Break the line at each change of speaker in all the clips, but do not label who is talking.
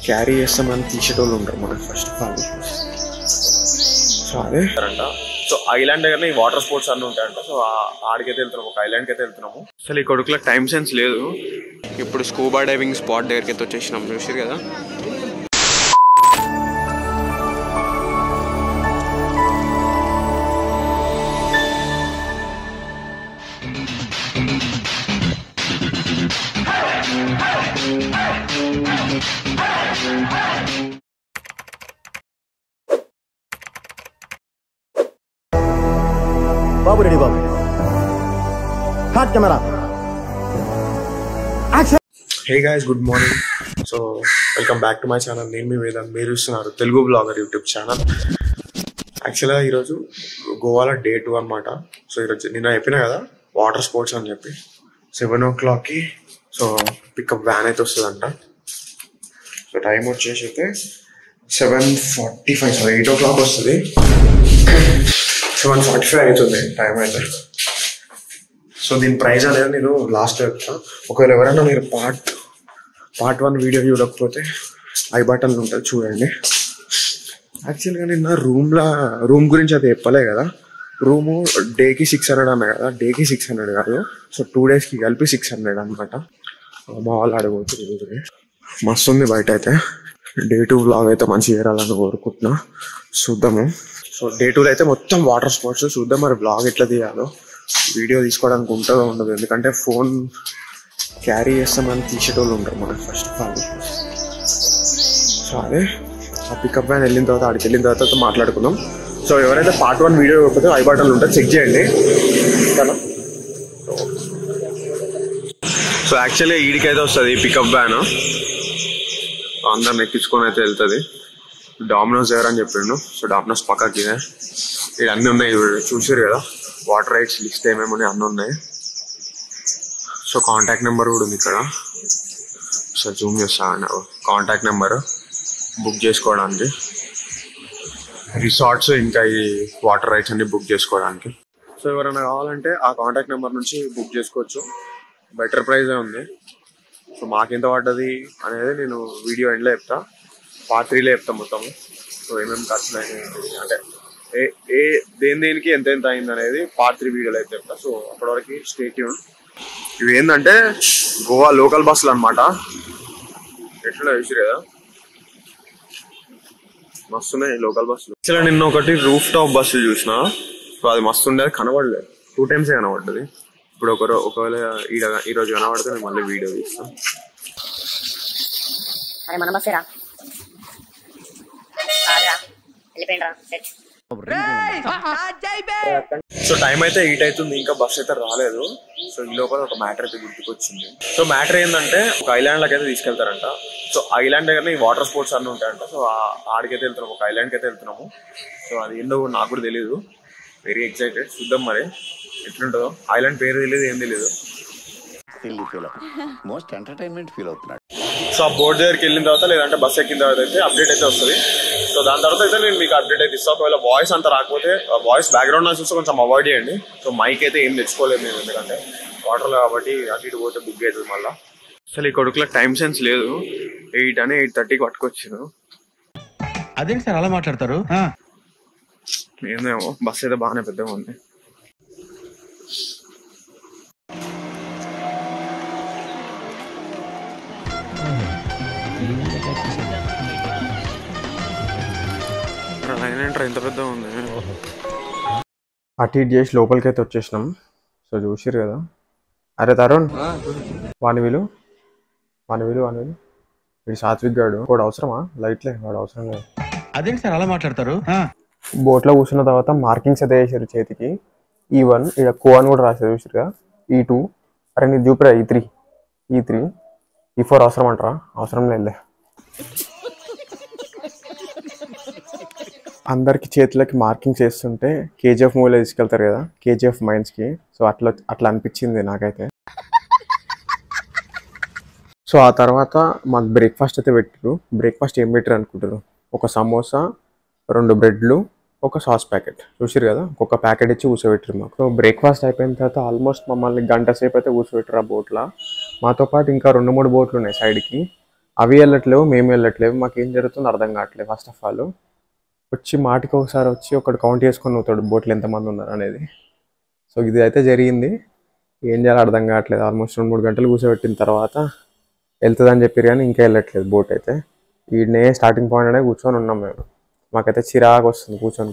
Carry చేస్తామని తీసేటోళ్ళు ఉంటారు మనకు ఫస్ట్ ఆఫ్ ఆల్. సో అదే అంట. సో ఐలాండ్ దగ్గర ఈ వాటర్ స్పోర్ట్స్ అన్నీ ఉంటాయంట. సో ఆడికైతే వెళ్తున్నాము, ఒక ఐలాండ్కి అయితే వెళ్తున్నాము. అసలు ఈ కొడుకులకు టైం సెన్స్ లేదు. ఇప్పుడు స్కూబా డైవింగ్ స్పాట్ దగ్గరికి అయితే వచ్చేసినాం, చూసారు కదా.
బాబు రెడీ బాబు. Hot camera action.
Hey guys, good morning. So welcome back to my channel. నేను మీ వేదాంత్, మీరు చూస్తున్నారు తెలుగు బ్లాగర్ యూట్యూబ్ ఛానల్. యాక్చువల్గా ఈరోజు గోవాలో డే 2 అనమాట. సో ఈరోజు నిన్న చెప్పినా కదా వాటర్ స్పోర్ట్స్ అని చెప్పి 7 o'clockకి సో పికప్ వ్యాన్ అయితే వస్తుందంట. సో టైం వచ్చేసి అయితే 7:45, 8 o'clock వస్తుంది. 7:45 అవుతుంది టైం అయితే. సో దీని ప్రైస్ అనేది నేను లాస్ట్లో చెప్తాను. ఒకవేళ ఎవరైనా మీరు పార్ట్ 1 వీడియో చూడకపోతే ఐ బటన్ ఉంటుంది, చూడండి. యాక్చువల్గా నిన్న రూమ్ గురించి అయితే చెప్పలే కదా. రూము డేకి 600 అన్న కదా, డేకి 600 కాదు. సో 2 daysకి కలిపి 600 అనమాట. మా వాళ్ళు అడగబోతుంది. మస్తు ఉంది బయట అయితే. డే 2 వ్లాగ్ అయితే మంచిగా చేయాలని కోరుకుంటున్నా. చూద్దాము. సో డే 2లో అయితే మొత్తం వాటర్ స్పోర్ట్స్ చూద్దాం. మరి వ్లాగ్ ఎట్లా తీయాలో, వీడియో తీసుకోవడానికి ఉంటుందో ఉండదు, ఎందుకంటే ఫోన్ క్యారీ చేస్తామని తీసేటోళ్ళు ఉంటారు మనకు ఫస్ట్ ఆఫ్ ఆల్. సో అదే ఆ పికప్ వ్యాన్ వెళ్ళిన తర్వాత, ఆడికి వెళ్ళిన తర్వాత మాట్లాడుకుందాం. సో ఎవరైతే పార్ట్ 1 వీడియో ఇవ్వకపోతే ఐ బటన్లు ఉంటుంది, చెక్ చేయండి కదా. సో యాక్చువల్గా ఈడికైతే వస్తుంది పికప్ వ్యాన్, అందరిని ఎక్కించుకొని అయితే వెళ్తుంది. డామినోస్ దగ్గర అని చెప్పిండు. సో డామినోస్ పక్కకి ఇక్కడ అన్నీ ఉన్నాయి, చూసారు కదా. వాటర్ రైడ్స్ లిస్ట్ ఏమేమి ఉన్నాయి, అన్నీ ఉన్నాయి. సో కాంటాక్ట్ నెంబర్ కూడా ఉంది ఇక్కడ. సో జూమ్ చేస్తాను, కాంటాక్ట్ నెంబర్ బుక్ చేసుకోవడానికి, రిసార్ట్స్ ఇంకా ఈ వాటర్ రైడ్స్ అన్ని బుక్ చేసుకోవడానికి. సో ఎవరైనా కావాలంటే ఆ కాంటాక్ట్ నెంబర్ నుంచి బుక్ చేసుకోవచ్చు. బెటర్ ప్రైజే ఉంది. సో మాకెంత పడ్డది అనేది నేను వీడియో ఎండ్లో చెప్తా, పార్ట్ 3లో చెప్తాం మొత్తం. సో ఏమేమి ఖర్చులు అయినాయి అంటే దేనికి ఎంత అయింది అనేది పార్ట్ 3 వీడియోలో అయితే చెప్తా. సో అప్పటివరకు స్టే ట్యూన్. ఇవి ఏంటంటే గోవా లోకల్ బస్సులు అనమాట. ఎట్లా చూసారు కదా, మస్తున్నాయి లోకల్ బస్సులు. యాక్చువల్గా నిన్న ఒకటి రూఫ్ టాప్ బస్సులు చూసిన. సో అది మస్తు ఉండేది, కనబడలేదు. 2 times కనబడ్డది. ఇప్పుడు ఒకవేళ ఈరోజు కనబడితే నేను మళ్ళీ వీడియో తీస్తాను. సో టైం అయితే 8 అవుతుంది, ఇంకా బస్ అయితే రాలేదు. సో ఈ లోపల ఒక మ్యాటర్ అయితే గుర్తుకొచ్చింది. సో మ్యాటర్ ఏంటంటే ఒక ఐలాండ్లకి అయితే తీసుకెళ్తారంట. సో ఐలాండ్ దగ్గర ఈ వాటర్ స్పోర్ట్స్ అన్నీ ఉంటాయంట. సో ఆడికైతే వెళ్తున్నాము, ఒక ఐలాండ్కి అయితే వెళ్తున్నాము. సో అది ఏందో నాకు కూడా తెలియదు, వెరీ ఎక్సైటెడ్. చూద్దాం మరి ఎట్లుంటుందో. ఐలాండ్ పేరు తెలియదు, ఏం తెలియదు. సో ఆ బోర్డు దగ్గరికి వెళ్ళిన తర్వాత లేదంటే బస్ ఎక్కిన తర్వాత అయితే అప్డేట్ అయితే వస్తుంది. సో దాని తర్వాత అయితే నేను మీకు అప్డేట్ అయితే ఇస్తాను. ఒకవేళ వాయిస్ అంతా రాకపోతే వాయిస్ బ్యాక్గ్రౌండ్ నాయిస్ చూస్తే కొంచెం అవాయిడ్ చేయండి. సో మైక్ అయితే ఏం తెచ్చుకోలేదు నేను, ఎందుకంటే వాటర్లో కాబట్టి అటు ఇటు పోతే బుక్ అవుతుంది మళ్ళీ. అసలు ఈ కొడుకులకు టైం సెన్స్ లేదు. 8 అని 8:30కి పట్టుకొచ్చాను.
అదేంటి సార్ అలా మాట్లాడతారు?
ఏందేమో బస్ అయితే బాగానే పెద్దగా ఉంది. ఇంత పెద్దగా ఉంది. అటు ఇటు చేసి లోపలికి అయితే వచ్చేసినాం. సో చూసిరు కదా. అరే తరుణ్, వాని వీడు సాత్విక్ గాడు. వాడు అవసరమా? లైట్లే, వాడు అవసరం లేదు.
అదేంటి సార్ అలా మాట్లాడతారు?
బోట్లో కూర్చున్న తర్వాత మార్కింగ్స్ అయితే వేసారు చేతికి. E1 ఇక్కడ కో అని కూడా రాశారు చూసిరుగా. E2 అరే నీకు చూపిరా E3 E4 అవసరం అంటారా? అవసరం లేదులే. అందరికి చేతులకి మార్కింగ్స్ వేస్తుంటే KGF మూవీలో తీసుకెళ్తారు కదా, KGF మైన్స్కి. సో అట్లా అనిపించింది నాకైతే. సో ఆ తర్వాత మాకు బ్రేక్ఫాస్ట్ అయితే పెట్టారు. బ్రేక్ఫాస్ట్ ఏం పెట్టారు అనుకుంటారు? ఒక సమోసా, 2 బ్రెడ్లు, ఒక సాస్ ప్యాకెట్. చూసారు కదా, ఒక్కొక్క ప్యాకెట్ ఇచ్చి కూర్చోబెట్టారు మాకు. సో బ్రేక్ఫాస్ట్ అయిపోయిన తర్వాత ఆల్మోస్ట్ మమ్మల్ని 1 గంట సేపు అయితే కూర్చోబెట్టారు ఆ బోట్లో. మాతో పాటు ఇంకా 2-3 బోట్లు ఉన్నాయి సైడ్కి. అవి వెళ్ళట్లేవు, మేము వెళ్ళట్లేవు. మాకు ఏం జరుగుతుందో అర్థం కావట్లేదు. ఫస్ట్ ఆఫ్ ఆల్ వచ్చి మాటికి ఒకసారి వచ్చి ఒకటి కౌంట్ చేసుకొని పోతాడు బోట్లు ఎంతమంది ఉన్నారు అనేది. సో ఇది అయితే జరిగింది. ఏం చేయాలో అర్థం కావట్లేదు. ఆల్మోస్ట్ 2-3 గంటలు కూర్చోబెట్టిన తర్వాత వెళ్తుందని చెప్పారు కానీ ఇంకా వెళ్ళట్లేదు బోట్ అయితే. ఈడనే స్టార్టింగ్ పాయింట్ అనే కూర్చొని ఉన్నాం మేము. మాకైతే చిరాకు వస్తుంది కూర్చొని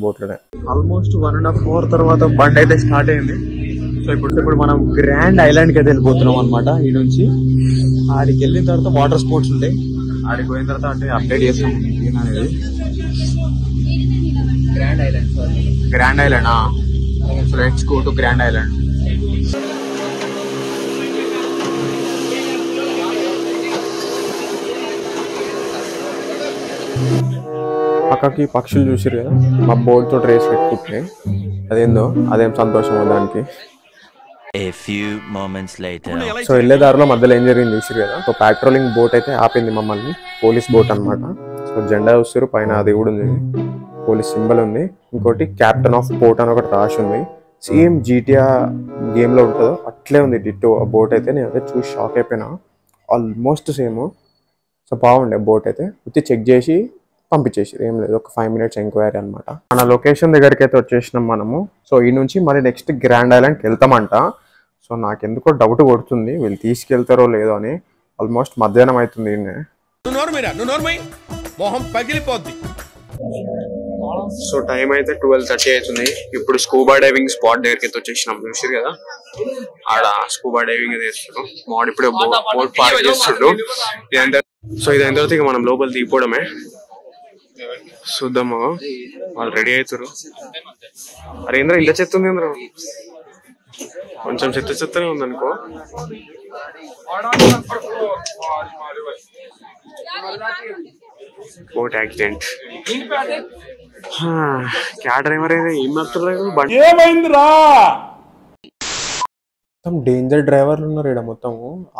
బోట్లోనే. ఆల్మోస్ట్ 1.5 hour తర్వాత బండి అయితే స్టార్ట్ అయింది. సో ఇప్పుడు మనం గ్రాండ్ ఐలాండ్కి అయితే వెళ్ళిపోతున్నాం అనమాట. ఈ నుంచి ఆడికి వెళ్ళిన తర్వాత వాటర్ స్పోర్ట్స్ ఉంటాయి. ఆడికి పోయిన తర్వాత అంటే అప్డేట్ చేస్తాం అనేది. Grand island so let's go to grand island. పక్కకి పక్షులు చూసారు కదా, మా బోర్డ్ తోటి రేస్ పెట్టుకుంటున్నాయి. అదేం సంతోషం దానికి. సో వెళ్ళే దారిలో మధ్యలో ఏం జరిగింది చూసారు కదా. సో పాట్రోలింగ్ బోట్ అయితే ఆపింది మమ్మల్ని. పోలీస్ బోట్ అనమాట. సో జెండా చూస్తారు పైన, అది కూడా ఉంది, పోలీస్ సింబల్ ఉంది. ఇంకోటి క్యాప్టెన్ ఆఫ్ పోర్ట్ అని ఒకటి రాసి ఉంది. సేమ్ జీటీఆర్ గేమ్ లో ఉంటుందో అట్లే ఉంది డిట్టో ఆ బోట్ అయితే. నేనైతే చూసి షాక్ అయిపోయినా. Almost same. సో బాగుండే బోట్ అయితే. వచ్చి చెక్ చేసి పంపించేసి ఏం లేదు, ఒక 5 minutes ఎంక్వైరీ అనమాట. మన లొకేషన్ దగ్గరికి అయితే వచ్చేసినాం మనము. సో ఈ నుంచి మరి నెక్స్ట్ గ్రాండ్ ఐలాండ్కి వెళ్తామంట. సో నాకెందుకో డౌట్ కొడుతుంది వీళ్ళు తీసుకెళ్తారో లేదో అని. ఆల్మోస్ట్ మధ్యాహ్నం అవుతుంది. సో టైం అయితే 12:30 అవుతుంది. ఇప్పుడు స్కూబా డైవింగ్ స్పాట్ దగ్గరికి అయితే వచ్చేసినాం. చూసారు కదా ఆడ స్కూబా డైవింగ్ చేస్తున్నాం. మాడ్ ఇప్పుడు బోట్ పార్క్ చేస్తుండ్రు. సో ఇది అయిన తర్వాత ఇక మనం లోపల దిగిపోవడమే. చూద్దాము, వాళ్ళు రెడీ అవుతారు. అరే ఇంద్ర ఇలా చెత్త ఉంది. ఇంద్ర కొంచెం చెత్తనే ఉందనుకో. Boat accident. క్యా డ్రైవర్ అయితే ఏం నడుపుతున్నారు, మొత్తం డేంజర్ డ్రైవర్లు ఉన్నారు ఇక్కడ. మొత్తం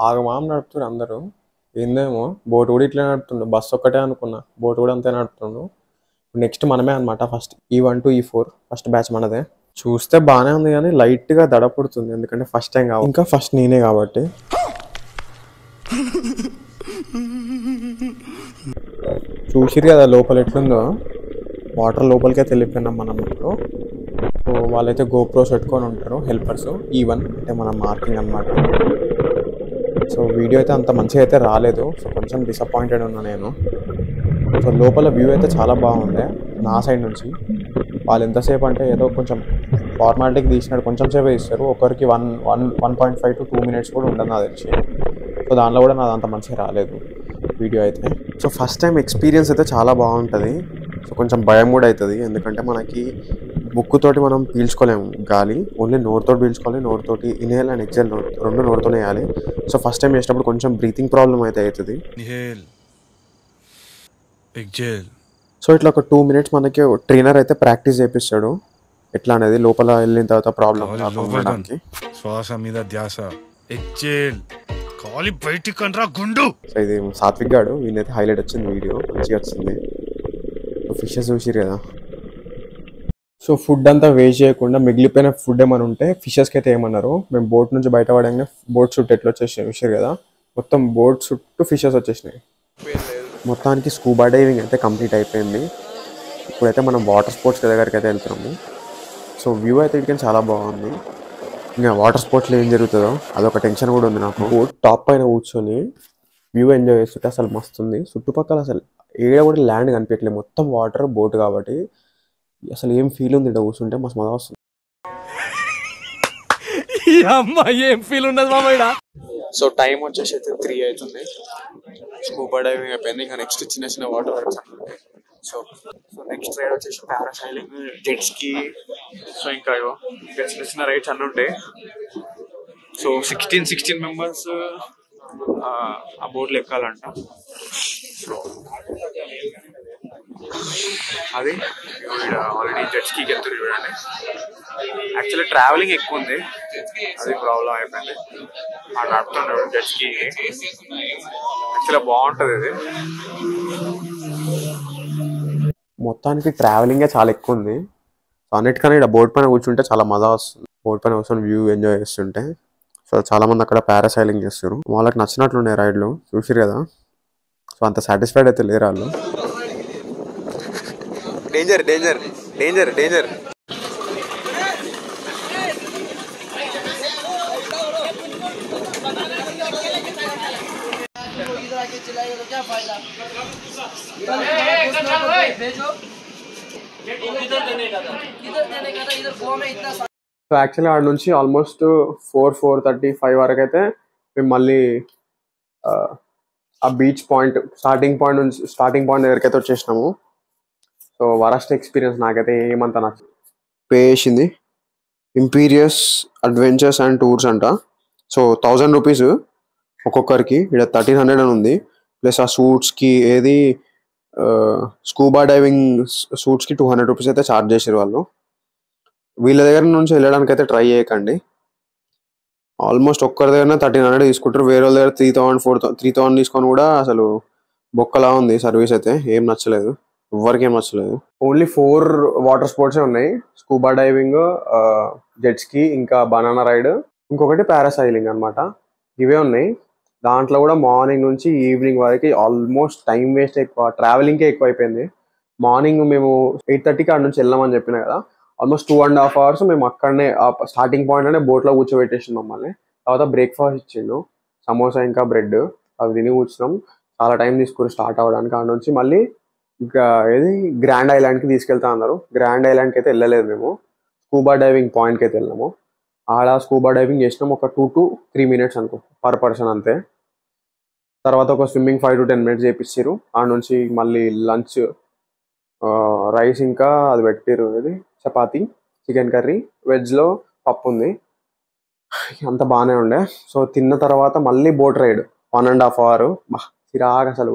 ఆగమాం నడుపుతున్నారు అందరూ. ఏందేమో బోట్ కూడా ఇట్లా నడుపుతుండు. బస్సు ఒక్కటే అనుకున్నా, బోట్ కూడా అంతే నడుపుతుండు. నెక్స్ట్ మనమే అనమాట. First E1 to E4 first batch మనదే. చూస్తే బాగానే ఉంది కానీ లైట్ గా దడ పుడుతుంది. ఎందుకంటే ఫస్ట్ టైం కావాలి, ఇంకా ఫస్ట్ నేనే కాబట్టి. చూసిరు కదా లోపల ఎట్లుందో. వాటర్ లోపలికైతే వెళ్ళిపోయినాం మనం ఇప్పుడు. సో వాళ్ళైతే గోప్రోస్ పెట్టుకొని ఉంటారు హెల్పర్స్. E1 అంటే మన మార్కింగ్ అనమాట. సో వీడియో అయితే అంత మంచిగా అయితే రాలేదు. సో కొంచెం డిసప్పాయింటెడ్ ఉన్నా నేను. సో లోపల వ్యూ అయితే చాలా బాగుంది నా సైడ్ నుంచి. వాళ్ళు ఎంతసేపు అంటే ఏదో కొంచెం ఫార్మాలిటీకి తీసినట్టు కొంచెం సేపే ఇస్తారు. ఒకరికి 1.5 to 2 minutes కూడా ఉండదు నాకు తెలిసి. సో దాంట్లో కూడా నాది అంత మంచిగా రాలేదు వీడియో అయితే. సో ఫస్ట్ టైం ఎక్స్పీరియన్స్ అయితే చాలా బాగుంటుంది. సో కొంచెం భయం కూడా అవుతుంది. ఎందుకంటే మనకి ముక్కుతోటి మనం పీల్చుకోలేము గాలి, ఓన్లీ నోరుతోటి పీల్చుకోవాలి. నోరుతోటి ఇన్హేల్ అండ్ ఎక్సెల్ రెండు నోరుతోనే వేయాలి. సో ఫస్ట్ టైం చేసినప్పుడు కొంచెం బ్రీతింగ్ ప్రాబ్లం అయితే అవుతుంది. సో ఇట్లా ఒక 2 minutes మనకి ట్రైనర్ అయితే ప్రాక్టీస్ చేపిస్తాడు ఎట్లా అనేది. లోపల వెళ్ళిన తర్వాత ప్రాబ్లం రాకుండా
శ్వాస మీద ధ్యాస.
సో ఇది సాత్విక్ గాడు, వీళ్ళైతే హైలైట్ వచ్చింది వీడియో, మంచిగా వచ్చింది. ఫిషెస్ చూసిరు కదా. సో ఫుడ్ అంతా వేస్ట్ చేయకుండా మిగిలిపోయిన ఫుడ్ ఏమైనా ఉంటే ఫిషెస్కి అయితే ఏమన్నారు. మేము బోట్ నుంచి బయటపడగానే బోట్ చుట్టూ ఎట్లా వచ్చేసినాయి చూసారు కదా. మొత్తం బోట్ చుట్టూ ఫిషెస్ వచ్చేసినాయి. మొత్తానికి స్కూబా డైవింగ్ అయితే కంప్లీట్ అయిపోయింది. ఇప్పుడైతే మనం వాటర్ స్పోర్ట్స్ దగ్గరికి అయితే వెళ్తున్నాము. సో వ్యూ అయితే ఇక్కడికి చాలా బాగుంది. ఇంకా వాటర్ స్పోర్ట్స్లో ఏం జరుగుతుందో అదొక టెన్షన్ కూడా ఉంది నాకు. బోట్ టాప్ పైన కూర్చొని వ్యూ ఎంజాయ్ చేస్తుంటే అసలు మస్తుంది. చుట్టుపక్కల అసలు ఏడా కూడా ల్యాండ్ కనిపించట్లేదు, మొత్తం వాటర్, బోట్ కాబట్టి అసలు ఏం ఫీల్ ఉంది ఇక్కడ కూర్చుంటే. మస్తు మజా వస్తుంది.
ఏం ఫీల్ ఉండదు మామ.
సో టైం వచ్చేసి అయితే 3 అవుతుంది. స్కూబా డైవింగ్ అయిపోయింది. ఇంకా నెక్స్ట్ చిన్న చిన్న వాటర్ వర్క్స్ అన్నమాట. సో నెక్స్ట్ రైడ్ వచ్చేసి పారాసైలింగ్, జెట్ స్కీ. సో ఇంకా చిన్న చిన్న రైడ్స్ అన్నీ ఉంటాయి. సో 16 members ఆ బోట్లు ఎక్కాలంట. సో అది ఆల్రెడీ జెట్ స్కీకి వెళ్తుంది చూడండి. యాక్చువల్లీ ట్రావెలింగ్ ఎక్కువ ఉంది, అది ప్రాబ్లం అయిపోయింది. ఆ నడుపుతున్నాడు జెట్ స్కీ. యాక్చువల్గా బాగుంటుంది ఇది. మొత్తానికి ట్రావెలింగే చాలా ఎక్కువ ఉంది. సో అన్నిటికన్నా ఇక్కడ బోట్ పైన కూర్చుంటే చాలా మజా వస్తుంది. బోట్ పైన కూర్చొని వ్యూ ఎంజాయ్ చేస్తుంటే. సో చాలా మంది అక్కడ పారాసైలింగ్ చేస్తారు. వాళ్ళకి నచ్చినట్లున్నాయి రైడ్లు, చూసిరు కదా. సో అంత సాటిస్ఫైడ్ అయితే లేరు వాళ్ళు. Danger danger danger danger. So actually ఆడ నుంచి ఆల్మోస్ట్ 4:30-5 వరకు అయితే మేము మళ్ళీ ఆ బీచ్ పాయింట్ స్టార్టింగ్ పాయింట్ దగ్గరికి అయితే వచ్చేసినాము. సో వరస్ట్ ఎక్స్పీరియన్స్ నాకైతే ఏమంత నచ్చదు. పే చేసింది ఇంపీరియస్ అడ్వెంచర్స్ అండ్ టూర్స్ అంట. సో 1000 రూపీస్ ఒక్కొక్కరికి. ఇక్కడ 1300 అని ఉంది. ప్లస్ ఆ సూట్స్కి ఏది స్కూబా డైవింగ్ సూట్స్కి 200 రూపీస్ అయితే ఛార్జ్ చేసారు వాళ్ళు. వీళ్ళ దగ్గర నుంచి వెళ్ళడానికి అయితే ట్రై చేయకండి. ఆల్మోస్ట్ ఒక్కరి దగ్గర 1300 తీసుకుంటారు. వేరే వాళ్ళ దగ్గర 3000 తీసుకొని కూడా అసలు బొక్కలా ఉంది సర్వీస్ అయితే. ఏం నచ్చలేదు, ఎవరికి ఏం నచ్చలేదు. ఓన్లీ 4 వాటర్ స్పోర్ట్సే ఉన్నాయి. స్కూబా డైవింగ్, జెట్ స్కీ, ఇంకా బనానా రైడ్, ఇంకొకటి పారాసైలింగ్ అనమాట. ఇవే ఉన్నాయి. దాంట్లో కూడా మార్నింగ్ నుంచి ఈవినింగ్ వరకు ఆల్మోస్ట్ టైం వేస్ట్ ఎక్కువ, ట్రావెలింగ్కే ఎక్కువ అయిపోయింది. మార్నింగ్ మేము 8:30కి అక్కడ నుంచి వెళ్ళామని చెప్పిన కదా. ఆల్మోస్ట్ 2.5 hours మేము అక్కడనే స్టార్టింగ్ పాయింట్ అనే బోట్లో కూర్చోబెట్టేసింది మమ్మల్ని. తర్వాత బ్రేక్ఫాస్ట్ ఇచ్చిండు, సమోసా ఇంకా బ్రెడ్, అవి తిని కూర్చున్నాం. చాలా టైం తీసుకుని స్టార్ట్ అవ్వడానికి. అక్కడ నుంచి మళ్ళీ ఇంకా ఏది గ్రాండ్ ఐలాండ్కి తీసుకెళ్తా అన్నారు. గ్రాండ్ ఐలాండ్కి అయితే వెళ్ళలేదు మేము. స్కూబా డైవింగ్ పాయింట్కి అయితే వెళ్ళాము. ఆడ స్కూబా డైవింగ్ చేసినాం ఒక 2 to 3 minutes అనుకో పర్ పర్సన్ అంతే. తర్వాత ఒక స్విమ్మింగ్ 5 to 10 minutes చేపించారు. ఆడ నుంచి మళ్ళీ లంచ్ రైస్ ఇంకా అది పెట్టారు, ఇది చపాతీ, చికెన్ కర్రీ, వెజ్లో పప్పు ఉంది. అంత బాగానే ఉండే. సో తిన్న తర్వాత మళ్ళీ బోట్ రైడ్ 1.5 hour. చిరాగా అసలు.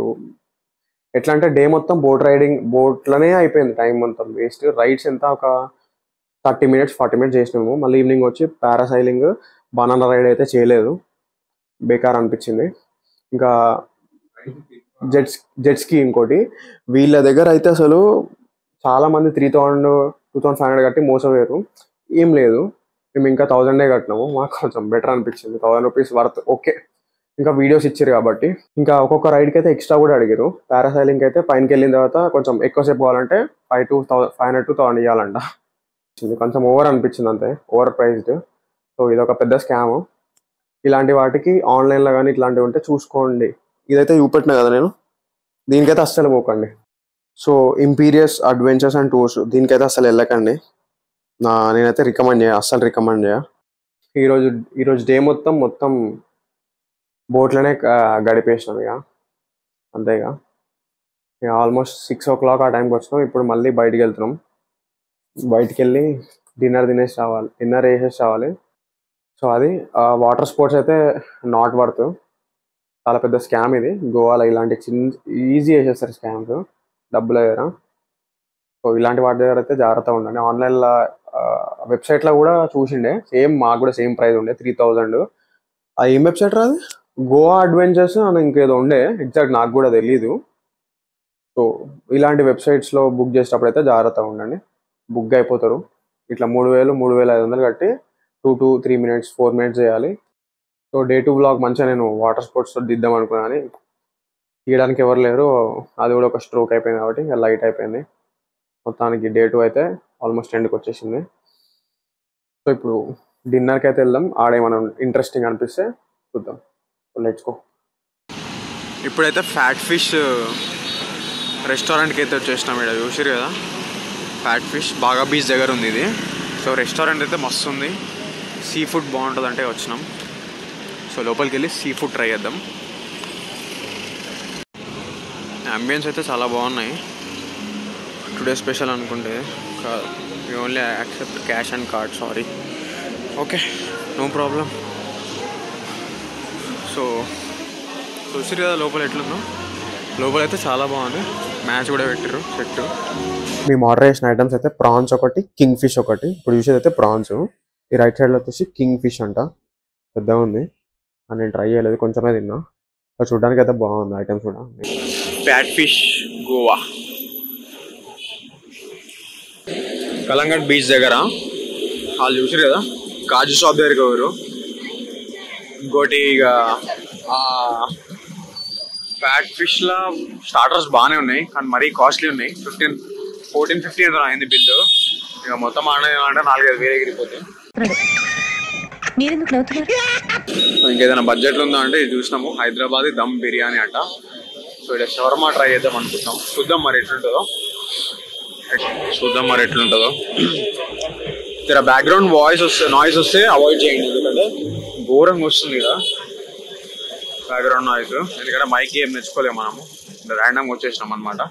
ఎట్లా అంటే డే మొత్తం బోట్లోనే అయిపోయింది, టైం మొత్తం వేస్ట్. రైడ్స్ ఎంత ఒక 30 minutes 40 minutes చేసినాము. మళ్ళీ ఈవినింగ్ వచ్చి పారాసైలింగ్, బనానా రైడ్ అయితే చేయలేదు, బేకార్ అనిపించింది. ఇంకా జెట్ స్కీ ఇంకోటి. వీళ్ళ దగ్గర అయితే అసలు చాలా మంది 3,000-2,500 కట్టి మోసపోయారు. ఏం లేదు, మేము ఇంకా 1000 కట్టినాము. మాకు కొంచెం బెటర్ అనిపించింది. 1000 రూపీస్ వర్త్, ఓకే. ఇంకా వీడియోస్ ఇచ్చారు కాబట్టి. ఇంకా ఒక్కొక్క రైడ్కి అయితే ఎక్స్ట్రా కూడా అడిగారు. పారాసైలింగ్ అయితే పైనకి వెళ్ళిన తర్వాత కొంచెం ఎక్కువసేపు పోవాలంటే 500-1000 ఇవ్వాలంట. కొంచెం ఓవర్ అనిపించింది, అంతే, ఓవర్ ప్రైస్డ్. సో ఇది ఒక పెద్ద స్కామ్. ఇలాంటి వాటికి ఆన్లైన్లో కానీ ఇట్లాంటివి ఉంటే చూసుకోండి. ఇదైతే చూపెట్టినా కదా నేను, దీనికైతే అస్సలు పోకండి. So imperious adventures and tours, దీనికైతే అస్సలు వెళ్ళకండి. నేనైతే అస్సలు రికమెండ్ చేయ. ఈరోజు డే మొత్తం బోట్లోనే గడిపేసినాం. ఇక అంతేగా. ఇక ఆల్మోస్ట్ 6 o'clock ఆ టైంకి వచ్చినాం. ఇప్పుడు మళ్ళీ బయటికి వెళ్తున్నాం. బయటికి వెళ్ళి డిన్నర్ వేసేసి రావాలి. సో అది వాటర్ స్పోర్ట్స్ అయితే నాట్ వర్త్. చాలా పెద్ద స్కామ్ ఇది. గోవాలో ఇలాంటి ఈజీ చేసేస్తారు స్కామ్స్ డబ్బుల దగ్గర. సో ఇలాంటి వాటి దగ్గర అయితే జాగ్రత్తగా ఉండండి. ఆన్లైన్లో వెబ్సైట్లో కూడా చూసిండే, మాకు కూడా సేమ్ ప్రైస్ ఉండే 3000. అది ఏం వెబ్సైట్ రాదు, గోవా అడ్వెంచర్స్ అని ఇంకేదో ఉండే, ఎగ్జాక్ట్ నాకు కూడా తెలీదు. సో ఇలాంటి వెబ్సైట్స్లో బుక్ చేసేటప్పుడు అయితే జాగ్రత్తగా ఉండండి, బుక్ అయిపోతారు. ఇట్లా 3,000-3,500 కట్టి 2 to 3 minutes 4 minutes చేయాలి. సో డే 2 vlog మంచిగా నేను వాటర్ స్పోర్ట్స్తో దిద్దాం అనుకున్నాను, కానీ తీయడానికి ఎవరు లేరు. అది కూడా ఒక స్ట్రోక్ అయిపోయింది కాబట్టి ఇంకా లైట్ అయిపోయింది. మొత్తానికి డే 2 అయితే ఆల్మోస్ట్ ఎండ్కి వచ్చేసింది. సో ఇప్పుడు డిన్నర్కి అయితే వెళ్దాం. ఆడేమన్నా ఇంట్రెస్టింగ్ అనిపిస్తే చూద్దాం. Let's go. ఇప్పుడైతే ఫ్యాట్ ఫిష్ రెస్టారెంట్కి అయితే వచ్చేసినాం. ఇక్కడ చూసారు కదా, ఫ్యాట్ ఫిష్ బాగా బీచ్ దగ్గర ఉంది ఇది. సో రెస్టారెంట్ అయితే మస్తు ఉంది, సీ ఫుడ్ బాగుంటుంది అంటే వచ్చినాం. సో లోపలికి వెళ్ళి సీ ఫుడ్ ట్రై చేద్దాం. అంబియన్స్ అయితే చాలా బాగున్నాయి. టుడే స్పెషల్ అనుకుంటే you only accept cash and card, sorry, okay, no problem. So చూసారు కదా లోపల ఎట్లుందో. లోపల అయితే చాలా బాగుంది, మ్యాచ్ కూడా పెట్టారు సెట్. మేము ఆర్డర్ చేసిన ఐటమ్స్ అయితే ప్రాన్స్ ఒకటి, కింగ్ ఫిష్ ఒకటి. ఇప్పుడు చూసేది అయితే ప్రాన్స్. ఈ రైట్ సైడ్లో వచ్చేసి కింగ్ ఫిష్ అంట, పెద్దగా ఉంది. నేను ట్రై చేయలేదు, కొంచెమే తిన్నా. చూడడానికి అయితే బాగుంది ఐటమ్స్ కూడా. Fat fish Goa, Calangute beach దగ్గర. వాళ్ళు చూసారు కదా, కాజు షాప్ దగ్గరికి ఎవరు. ఇంకోటి ఇక
ఫ్యాట్ ఫిష్ లా స్టార్టర్స్ బాగానే ఉన్నాయి కానీ మరీ కాస్ట్లీ ఉన్నాయి. 14-15 ఏదో అయింది బిల్లు. ఇక మొత్తం ఆడే 4-5 వేలు ఎగిరిపోతాయి. ఇంకేదైనా బడ్జెట్ ఉందా అంటే ఇది చూసినాము, హైదరాబాద్ దమ్ బిర్యానీ అంట. సో ఇక్కడ షవర్మా ట్రై చేద్దాం అనుకుంటున్నాం. చూద్దాం మరి ఎట్లుంటుందో. ఇక్కడ బ్యాక్గ్రౌండ్ నాయిస్ వస్తే అవాయిడ్ చేయండి, ఎందుకంటే ఘోరంగా వస్తుంది కదా బ్యాక్గ్రౌండ్ నాయిస్. ఎందుకంటే మైక్ ఏం నేర్చుకోలేము మనము, ర్యాండమ్గా వచ్చేసినాం అనమాట.